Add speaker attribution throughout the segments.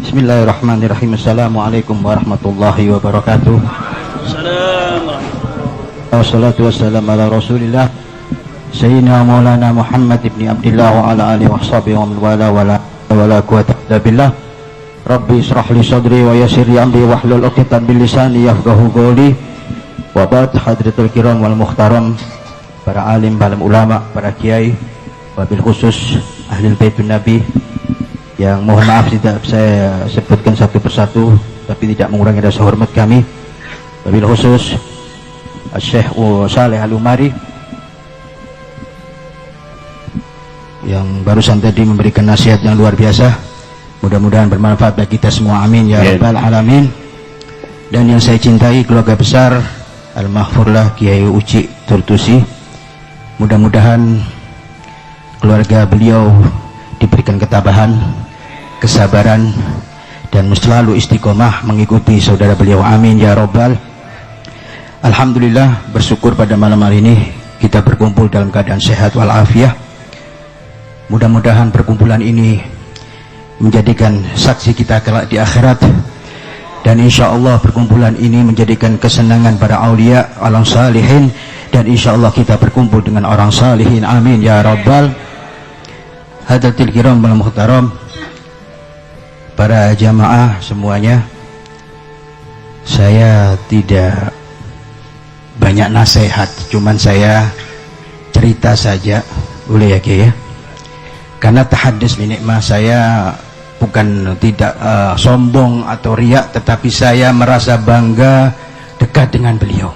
Speaker 1: Bismillahirrahmanirrahim. Assalamualaikum warahmatullahi wabarakatuh. Wassalatu wassalamu ala rasulillah Sayyidina Maulana Muhammad ibn Abdillah wa ala alihi wa sahbihi wa man wala quwwata illa billah. Rabbi israh li sadri wa yassir li amri wahlul 'uqdatam min lisani yafqahu qawli. Wa ba'd, hadratul kiram wal muhtaram, para alim, para ulama, para kiai, wabil khusus ahli baitun nabi yang mohon maaf tidak saya sebutkan satu persatu, tapi tidak mengurangi rasa hormat kami. Wabil khusus Syekh Saleh Al-Umari yang barusan tadi memberikan nasihat yang luar biasa, mudah-mudahan bermanfaat bagi kita semua, amin ya rabbal alamin. Dan yang saya cintai, keluarga besar Al-Mahfurlah Kiai Uci Turtusi, mudah-mudahan keluarga beliau diberikan ketabahan, kesabaran, dan selalu istiqomah mengikuti saudara beliau, amin ya rabbal. Alhamdulillah, bersyukur pada malam hari ini kita berkumpul dalam keadaan sehat walafiat. Mudah-mudahan perkumpulan ini menjadikan saksi kita kelak di akhirat, dan insya Allah perkumpulan ini menjadikan kesenangan para aulia alam salihin, dan insya Allah kita berkumpul dengan orang salihin, amin ya rabbal. Hadratil kiram wal muhtaram, para jamaah semuanya, saya tidak banyak nasihat, cuman saya cerita saja, boleh ya Kiai ya? Karena tahaddus bi nikmah, saya bukan tidak sombong atau riak, tetapi saya merasa bangga dekat dengan beliau.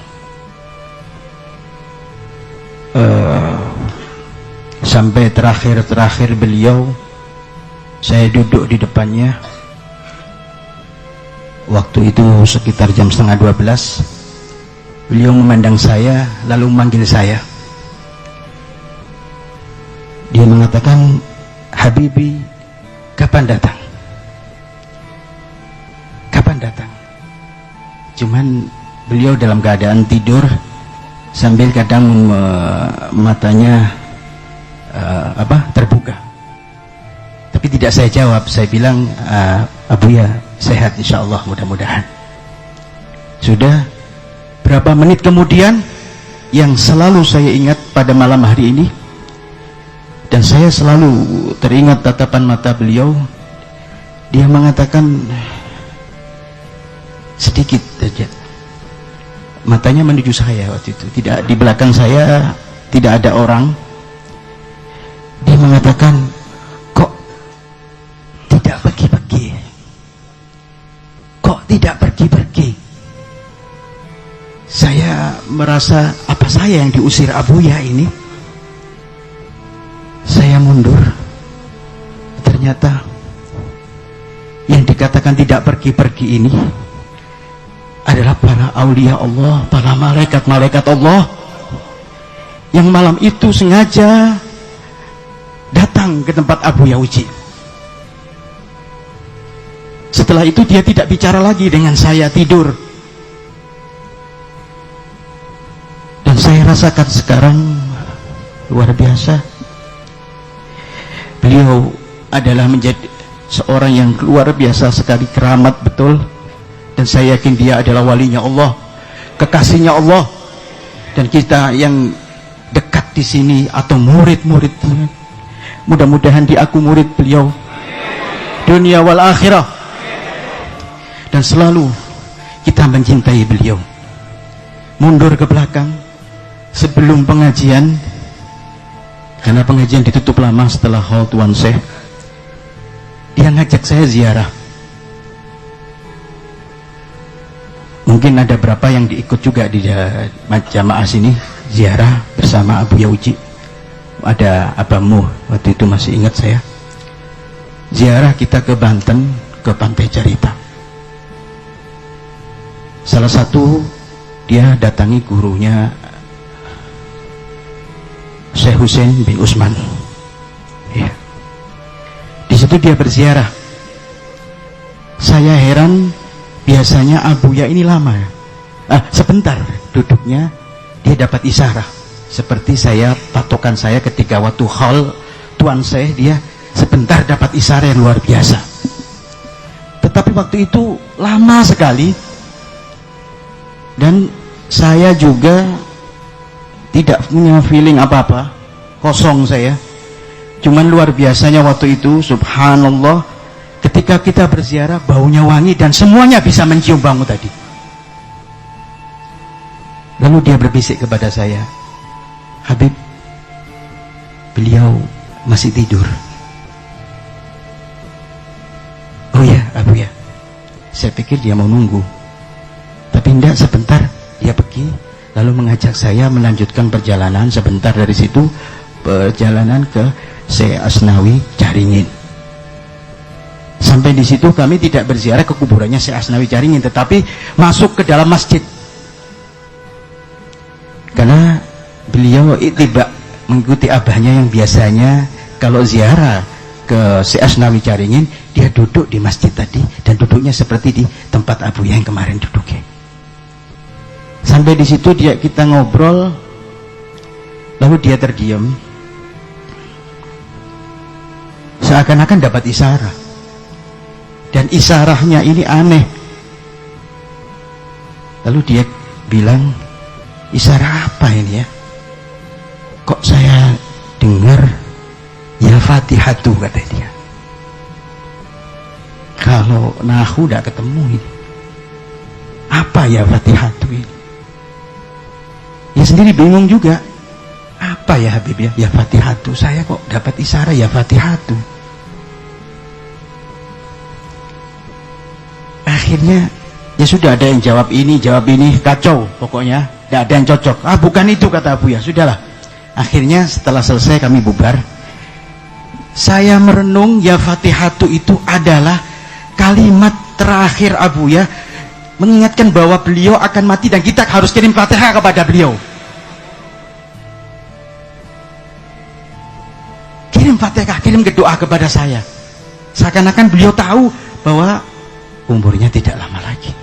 Speaker 1: Sampai terakhir beliau, saya duduk di depannya waktu itu sekitar jam 11:30. Beliau memandang saya lalu memanggil saya. Dia mengatakan, Habibi, kapan datang? Kapan datang? Cuman beliau dalam keadaan tidur sambil kadang matanya terbuka. Tapi tidak saya jawab, saya bilang, Abu ya sehat insyaallah, mudah-mudahan. Sudah berapa menit kemudian, yang selalu saya ingat pada malam hari ini, dan saya selalu teringat tatapan mata beliau, dia mengatakan sedikit saja, matanya menuju saya waktu itu, tidak di belakang saya, tidak ada orang. Dia mengatakan, kok tidak pergi-pergi? Kok tidak pergi-pergi? Saya merasa, apa saya yang diusir Abuya ini? Saya mundur. Ternyata yang dikatakan tidak pergi-pergi ini adalah para aulia Allah, para malaikat-malaikat Allah yang malam itu sengaja datang ke tempat Abuya Uci. Setelah itu dia tidak bicara lagi dengan saya, tidur. Dan saya rasakan sekarang luar biasa, beliau adalah menjadi seorang yang luar biasa sekali, keramat betul. Dan saya yakin dia adalah walinya Allah, kekasihnya Allah. Dan kita yang dekat di sini atau murid-murid, mudah-mudahan di aku murid beliau dunia wal akhirah, dan selalu kita mencintai beliau. Mundur ke belakang sebelum pengajian, karena pengajian ditutup lama setelah haul Tuan Syekh, dia ngajak saya ziarah. Mungkin ada berapa yang diikut juga di jamaah sini ziarah bersama Abuya Uci. Ada abamu waktu itu, masih ingat saya. Ziarah kita ke Banten, ke Pantai Carita. Salah satu dia datangi gurunya Syekh Hussein bin Usman. Ya. Di situ dia berziarah. Saya heran, biasanya Abuya ini lama. Sebentar duduknya, dia dapat isyarah. Seperti saya, patokan saya ketika waktu haul Tuan Syekh, dia sebentar dapat isyarah yang luar biasa. Tetapi waktu itu lama sekali, dan saya juga tidak punya feeling apa-apa, kosong saya. Cuman luar biasanya waktu itu, subhanallah, ketika kita berziarah baunya wangi dan semuanya bisa mencium bau tadi. Lalu dia berbisik kepada saya, Habib, beliau masih tidur. Oh ya, Abu ya. Saya pikir dia mau nunggu, tapi tidak, sebentar dia pergi, lalu mengajak saya melanjutkan perjalanan sebentar dari situ, perjalanan ke Syekh Asnawi Caringin. Sampai di situ kami tidak berziarah ke kuburannya Syekh Asnawi Caringin, tetapi masuk ke dalam masjid. Karena beliau ittiba mengikuti abahnya yang biasanya kalau ziarah ke Syekh Asnawi Caringin, dia duduk di masjid tadi, dan duduknya seperti di tempat Abu yang kemarin duduknya. Sampai di situ kita ngobrol, lalu dia terdiam, seakan-akan dapat isyarat, dan isyarahnya ini aneh. Lalu dia bilang, isyarat apa ini ya? Kok saya dengar ya Fatihatu, kata dia. Kalau nahu tidak ketemu ini. Apa ya Fatihatu ini? Ya sendiri bingung juga. Apa ya Habib ya? Ya Fatihatu. Saya kok dapat isyarat ya Fatihatu. Akhirnya ya sudah, ada yang jawab ini, kacau pokoknya, tidak ada yang cocok. Ah bukan itu, kata Abu ya, sudahlah. Akhirnya setelah selesai kami bubar. Saya merenung, ya Fatihatu itu adalah kalimat terakhir Abu ya, mengingatkan bahwa beliau akan mati dan kita harus kirim Fatihah kepada beliau. Kirim Fatihah, kirim doa kepada saya. Seakan-akan beliau tahu bahwa umurnya tidak lama lagi.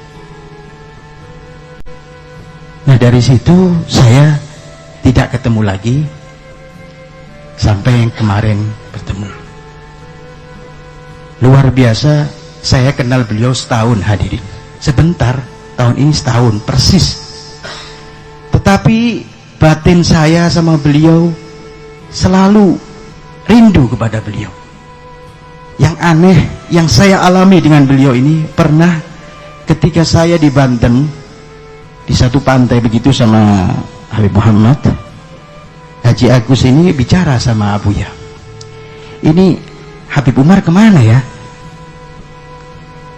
Speaker 1: Nah dari situ saya tidak ketemu lagi sampai yang kemarin bertemu. Luar biasa, saya kenal beliau setahun, hadirin. Sebentar, tahun ini setahun persis. Tetapi batin saya sama beliau selalu rindu kepada beliau. Yang aneh yang saya alami dengan beliau ini, pernah ketika saya di Banten, di satu pantai begitu sama Habib Muhammad, Haji Agus ini bicara sama Abu ya, ini Habib Umar kemana ya?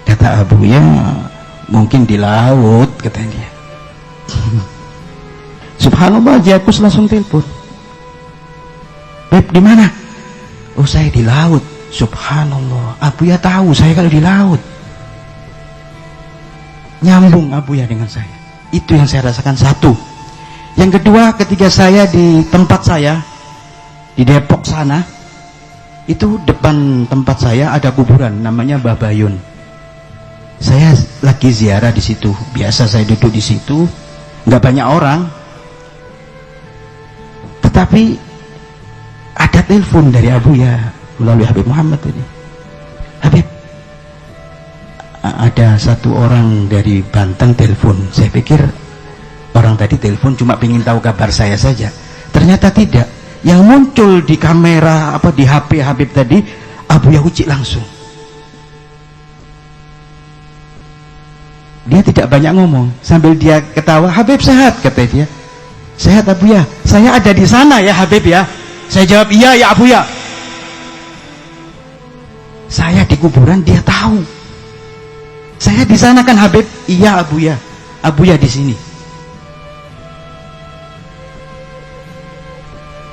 Speaker 1: Kata Abu ya, mungkin di laut, katanya dia. Subhanallah, Haji Agus langsung telepon, Beb di mana? Oh saya di laut. Subhanallah, Abu ya tahu saya kalau di laut. Nyambung Abu ya dengan saya. Itu yang saya rasakan, satu. Yang kedua, ketika saya di tempat saya di Depok sana, itu depan tempat saya ada kuburan namanya Mbah Bayun. Saya lagi ziarah di situ. Biasa saya duduk di situ, nggak banyak orang. Tetapi ada telepon dari Abu ya melalui Habib Muhammad ini. Habib, ada satu orang dari Banten telepon. Saya pikir orang tadi telepon cuma ingin tahu kabar saya saja. Ternyata tidak. Yang muncul di kamera di HP Habib tadi, Abu Yahuci langsung. Dia tidak banyak ngomong, sambil dia ketawa, Habib sehat, kata dia. Sehat Abu ya, saya ada di sana ya Habib ya. Saya jawab iya ya Abu ya. Saya di kuburan, dia tahu. Saya di sana kan Habib, iya Abu ya. Abu ya di sini.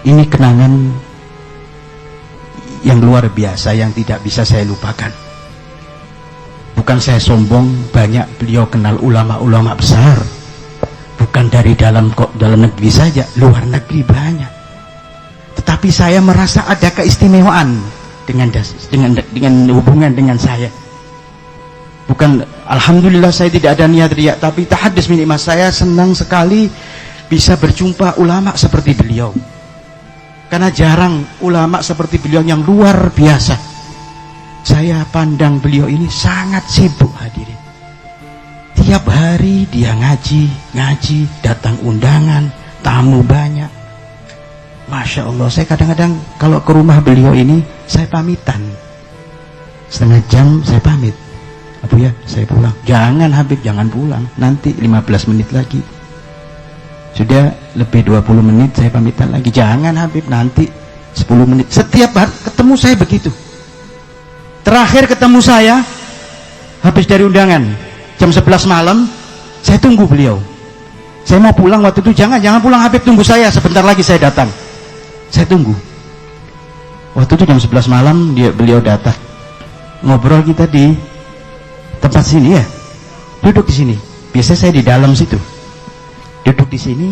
Speaker 1: Ini kenangan yang luar biasa yang tidak bisa saya lupakan. Bukan saya sombong, banyak beliau kenal ulama-ulama besar. Bukan dari dalam negeri saja, luar negeri banyak. Tetapi saya merasa ada keistimewaan dengan hubungan dengan saya. Bukan, alhamdulillah saya tidak ada niat riak, tapi tahadus minimal saya senang sekali bisa berjumpa ulama seperti beliau. Karena jarang ulama seperti beliau yang luar biasa. Saya pandang beliau ini sangat sibuk hadirin. Tiap hari dia ngaji, datang undangan, tamu banyak. Masya Allah, saya kadang-kadang kalau ke rumah beliau ini, saya pamitan. Setengah jam saya pamit. Abu ya, saya pulang. Jangan Habib, jangan pulang. Nanti 15 menit lagi. Sudah lebih 20 menit saya pamitan lagi. Jangan Habib, nanti 10 menit. Setiap hari ketemu saya begitu. Terakhir ketemu saya habis dari undangan jam 11 malam, saya tunggu beliau. Saya mau pulang waktu itu, jangan pulang Habib, tunggu saya, sebentar lagi saya datang. Saya tunggu. Waktu itu jam 11 malam beliau datang. Ngobrol kita di tempat sini ya. Duduk di sini. Biasanya saya di dalam situ. Duduk di sini,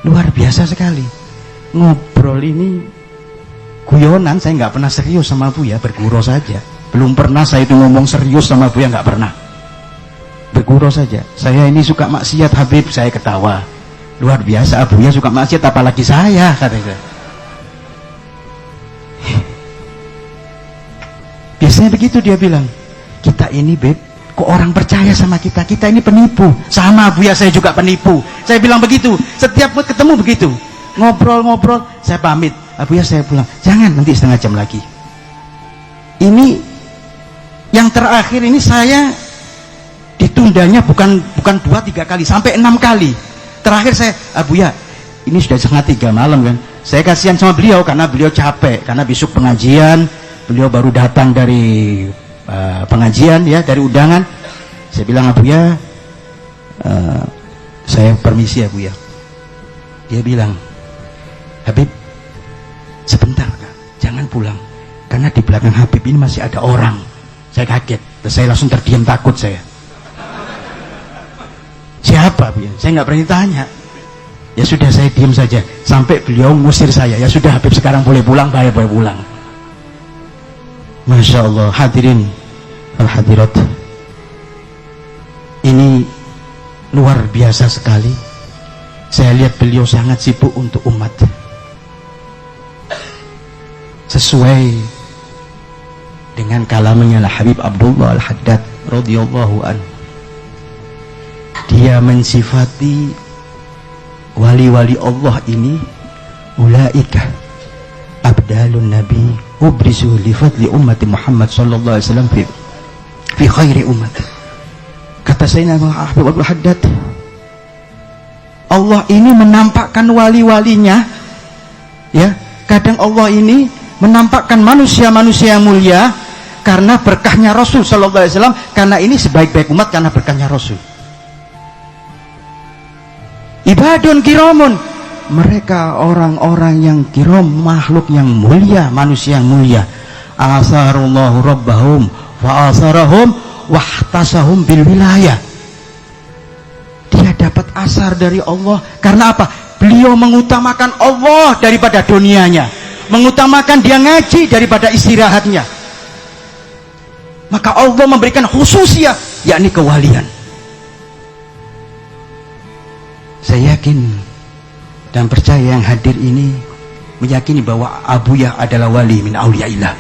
Speaker 1: luar biasa sekali. Ngobrol ini guyonan, saya nggak pernah serius sama Buya, bergurau saja. Belum pernah saya itu ngomong serius sama Buya, nggak pernah. Bergurau saja. Saya ini suka maksiat Habib, saya ketawa. Luar biasa, Buya suka maksiat, apalagi saya, katanya. Biasanya begitu dia bilang. Kita ini Beb, kok orang percaya sama kita? Kita ini penipu. Sama Buya saya juga penipu. Saya bilang begitu. Setiap ketemu begitu. Ngobrol-ngobrol, saya pamit. Abu ya, saya pulang. Jangan, nanti setengah jam lagi. Ini yang terakhir ini saya ditundanya bukan 2-3 kali, sampai 6 kali. Terakhir saya, Abu ya, ini sudah setengah 3 malam kan. Saya kasihan sama beliau karena beliau capek, karena besok pengajian. Beliau baru datang dari pengajian ya, dari undangan. Saya bilang, Abu ya, saya permisi Abu ya. Dia bilang, Habib, sebentar Kak, jangan pulang, karena di belakang Habib ini masih ada orang. Saya kaget, terus saya langsung terdiam, takut saya. Siapa Habib? Saya nggak berani tanya. Ya sudah, saya diam saja sampai beliau ngusir saya. Ya sudah Habib, sekarang boleh pulang, boleh pulang. Masya Allah, hadirin al-hadirat, ini luar biasa sekali. Saya lihat beliau sangat sibuk untuk umat, sesuai dengan kalamnya Habib Abdullah Al-Haddad radhiyallahu anhu. Dia mensifati wali-wali Allah ini, ulaika abdalun nabi ubrisu li fadli ummati Muhammad sallallahu alaihi wasallam fi khairi umat. Kata Sayyidina Habib Abdul Haddad, Allah ini menampakkan wali-walinya ya. Kadang Allah ini menampakkan manusia-manusia yang mulia karena berkahnya Rasul sallallahu alaihi wasallam, karena ini sebaik-baik umat karena berkahnya Rasul. Ibadun kiramun, mereka orang-orang yang kiram, makhluk yang mulia, manusia yang mulia. Asarullahu rabbahum wa asarahum wahtasahum bil wilayah. Dia dapat asar dari Allah karena apa? Beliau mengutamakan Allah daripada dunianya, mengutamakan dia ngaji daripada istirahatnya. Maka Allah memberikan khususiyah, yakni kewalian. Saya yakin dan percaya yang hadir ini meyakini bahwa Abu Yah adalah wali min auliyaillah.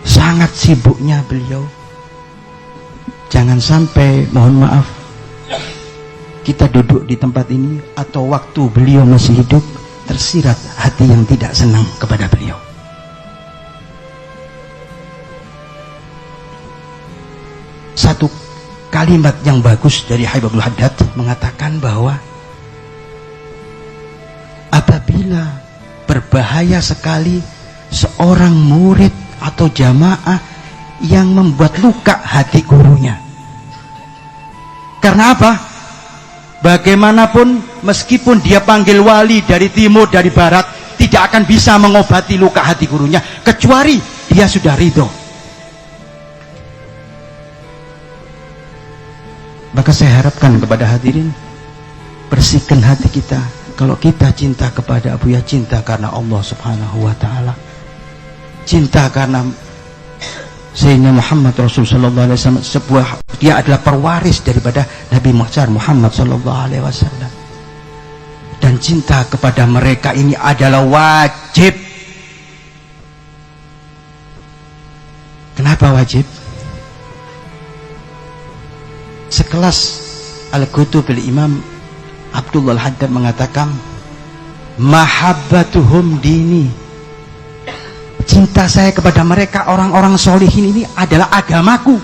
Speaker 1: Sangat sibuknya beliau. Jangan sampai, mohon maaf, kita duduk di tempat ini atau waktu beliau masih hidup tersirat hati yang tidak senang kepada beliau. Satu kalimat yang bagus dari Habib Abdul Haddad mengatakan bahwa apabila berbahaya sekali seorang murid atau jamaah yang membuat luka hati gurunya. Karena apa? Bagaimanapun meskipun dia panggil wali dari timur, dari barat, tidak akan bisa mengobati luka hati gurunya kecuali dia sudah ridho. Maka saya harapkan kepada hadirin, bersihkan hati kita. Kalau kita cinta kepada Abu Yah, cinta karena Allah subhanahu wa ta'ala, cinta karena Sayyidina Muhammad Rasul sallallahu alaihi wasallam, dia adalah perwaris daripada Nabi Muhammad sallallahu alaihi wasallam. Dan cinta kepada mereka ini adalah wajib. Kenapa wajib? Sekelas Al-Qutubul Imam Abdullah Al-Haddad mengatakan, mahabbatuhum dini, cinta saya kepada mereka orang-orang solihin ini adalah agamaku.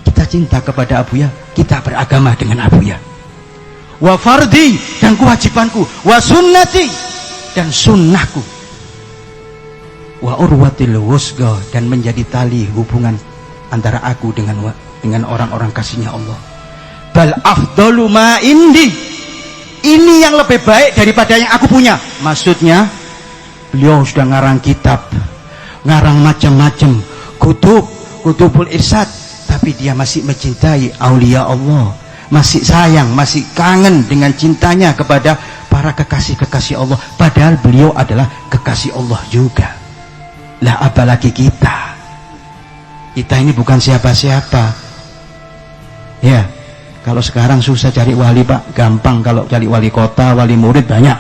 Speaker 1: Kita cinta kepada Abuya, kita beragama dengan Abuya. Wa fardi, dan kewajibanku. Wa sunnati, dan sunnahku. Wa urwatil wusga, dan menjadi tali hubungan antara aku dengan orang-orang kasihnya Allah. Bal afdalu ma indi, ini yang lebih baik daripada yang aku punya. Maksudnya beliau sudah ngarang kitab, ngarang macam-macam kutubul irsyad, tapi dia masih mencintai aulia Allah, masih sayang, masih kangen dengan cintanya kepada para kekasih-kekasih Allah, padahal beliau adalah kekasih Allah juga. Lah apalagi kita ini bukan siapa-siapa ya. Kalau sekarang susah cari wali Pak, gampang kalau cari wali kota, wali murid banyak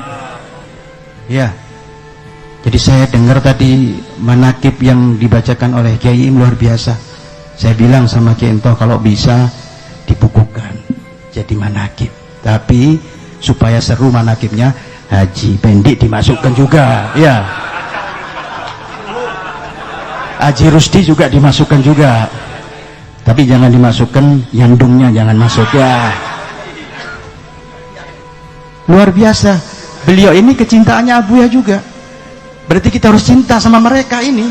Speaker 1: ya. Jadi saya dengar tadi manakib yang dibacakan oleh Kiai luar biasa. Saya bilang sama Kiai Ento, kalau bisa dibukukan jadi manakib, tapi supaya seru manakibnya, Haji Pendik dimasukkan juga ya, Haji Rusdi juga dimasukkan juga, tapi jangan dimasukkan yandungnya, jangan masuk ya. Luar biasa beliau ini, kecintaannya Abuya juga. Berarti kita harus cinta sama mereka ini.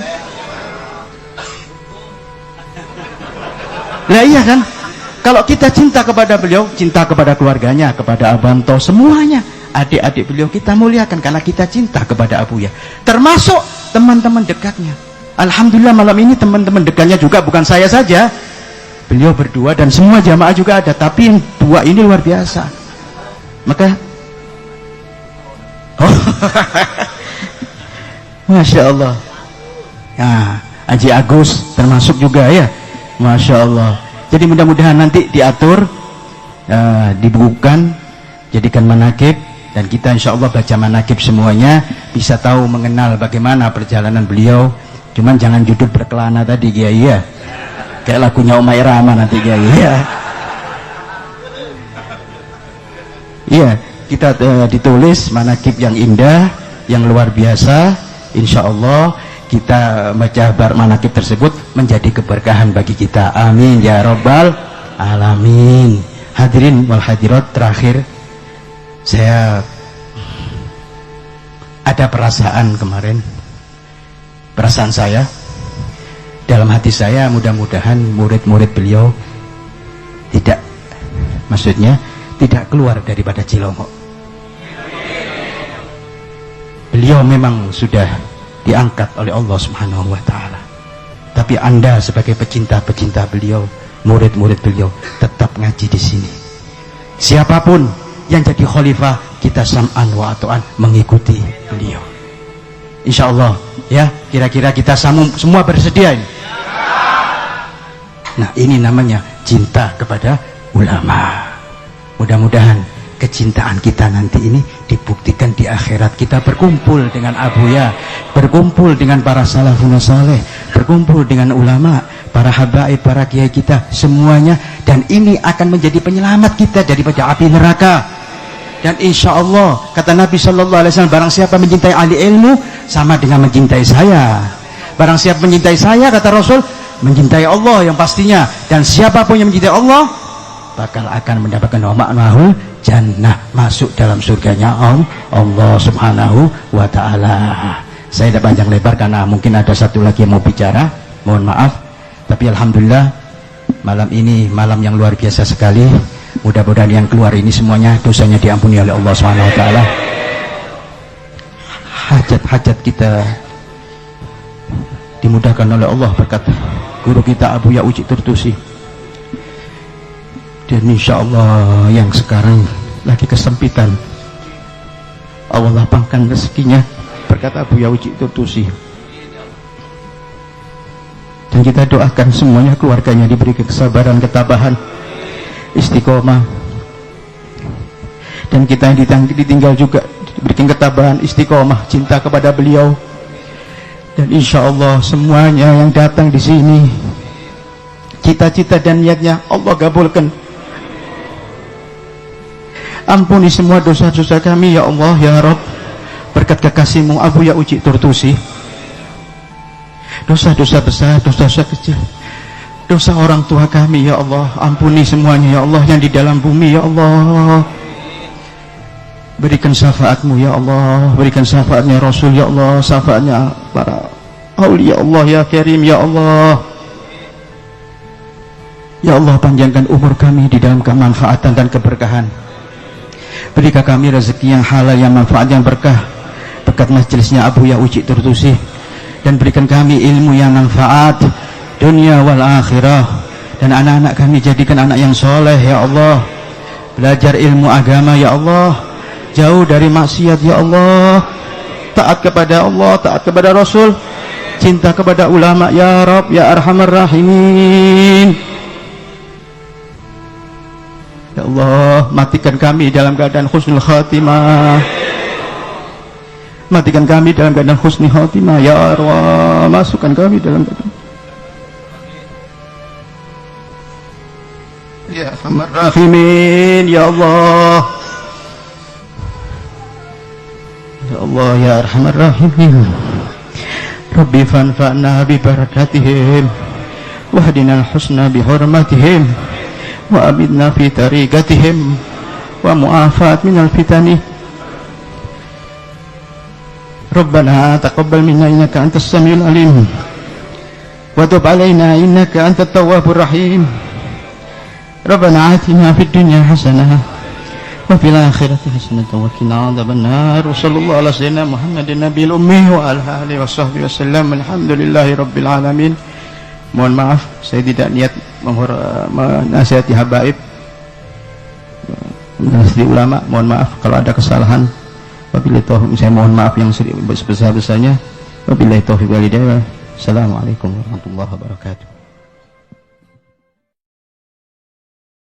Speaker 1: Lah iya kan? Kalau kita cinta kepada beliau, cinta kepada keluarganya, kepada Abanto, semuanya, adik-adik beliau kita muliakan karena kita cinta kepada Abuya. Termasuk teman-teman dekatnya. Alhamdulillah malam ini teman-teman dekatnya juga bukan saya saja. Beliau berdua dan semua jamaah juga ada, tapi yang dua ini luar biasa. Maka Masya Allah ya, Haji Agus termasuk juga ya, Masya Allah. Jadi mudah-mudahan nanti diatur, dibukukan, jadikan manakib, dan kita insya Allah baca manakib semuanya, bisa tahu mengenal bagaimana perjalanan beliau. Cuman jangan judul berkelana tadi Kiai ya, kayak lagunya Umay Rama nanti Kiai ya. Iya, kita ditulis manakib yang indah, yang luar biasa. Insya Allah kita baca manakib tersebut menjadi keberkahan bagi kita. Amin ya Rabbal Alamin. Hadirin wal hadirat, terakhir saya ada perasaan kemarin, perasaan saya dalam hati saya, mudah-mudahan murid-murid beliau tidak, maksudnya tidak keluar daripada Cilongok. Beliau memang sudah diangkat oleh Allah Subhanahu wa Ta'ala, tapi Anda sebagai pecinta-pecinta beliau, murid-murid beliau, tetap ngaji di sini. Siapapun yang jadi khalifah, kita sam'an wa ato'an, mengikuti beliau. Insya Allah ya, kira-kira kita semua bersedia ini. Nah ini namanya cinta kepada ulama. Mudah-mudahan kecintaan kita nanti ini dibuktikan di akhirat. Kita berkumpul dengan Abuya, berkumpul dengan para salafun saleh, berkumpul dengan ulama, para habaib, para kiai kita semuanya, dan ini akan menjadi penyelamat kita daripada api neraka. Dan insya Allah kata Nabi Shallallahu Alaihi Wasallam, barang siapa mencintai ahli ilmu sama dengan mencintai saya. Barang siapa mencintai saya, kata Rasul, mencintai Allah yang pastinya. Dan siapapun yang mencintai Allah bakal akan mendapatkan ma'nahul jannah, masuk dalam surganya Allah Subhanahu wa Ta'ala. Saya tidak panjang lebar karena mungkin ada satu lagi yang mau bicara, mohon maaf. Tapi alhamdulillah malam ini malam yang luar biasa sekali. Mudah-mudahan yang keluar ini semuanya dosanya diampuni oleh Allah Subhanahu wa Ta'ala. Hajat-hajat kita dimudahkan oleh Allah berkat guru kita Abuya Uci Turtusi. Dan insya Allah yang sekarang lagi kesempitan, Allah lapangkan rezekinya berkat Abuya Uci Turtusi. Dan kita doakan semuanya, keluarganya diberi kesabaran, ketabahan, istiqomah, dan kita yang ditinggal juga diberikan ketabahan, istiqomah, cinta kepada beliau. Dan insya Allah semuanya yang datang di sini, cita-cita dan niatnya Allah kabulkan. Ampuni semua dosa-dosa kami ya Allah ya Rabb, berkat kekasih-Mu Abu Ya Uci Turtusi. Dosa-dosa besar, dosa-dosa kecil, dosa orang tua kami ya Allah, ampuni semuanya ya Allah, yang di dalam bumi ya Allah. Berikan syafaat-Mu ya Allah, berikan syafaatnya Rasul ya Allah, syafaatnya para aulia Allah ya Karim ya Allah. Ya Allah, panjangkan umur kami di dalam kemanfaatan dan keberkahan. Berikan kami rezeki yang halal, yang manfaat, yang berkah, berkat majelisnya Abu Ya Uci Turtusi. Dan berikan kami ilmu yang manfaat dunia wal akhirah, dan anak-anak kami jadikan anak yang soleh ya Allah, belajar ilmu agama ya Allah, jauh dari maksiat ya Allah, taat kepada Allah, taat kepada Rasul, cinta kepada ulama ya Rabb ya Arhamar Rahimin. Ya Allah, matikan kami dalam keadaan husnul khatimah, matikan kami dalam keadaan husni khatimah ya Allah, masukkan kami dalam keadaan ya Arhamar Rahimin ya Allah. Ya Allah ya Arhamar Rahimin. Rabbi fanfa'na bi barakatihim wahdina al-husna bi hurmatihim wa abidna fi tariqatihim wa mu'afat minal fitani. Rabbana taqabbal minna innaka antas samiul alim wa tub alaina innaka antat tawwabur rahim. Rabbana atina fid dunya hasanah wa fil akhirati hasanah wa qina adzabannar. Sallallahu ala sayyidina Muhammadin nabiyil ummi wa ala alihi washabbihi wasallam. Alhamdulillahi rabbil alamin. Mohon maaf, saya tidak niat menasihati habaib, menasihati ulama. Mohon maaf kalau ada kesalahan. Wabillahi taufiq, saya mohon maaf yang sebesar-besarnya. Wabillahi taufiq wal hidayah. Assalamualaikum warahmatullahi wabarakatuh.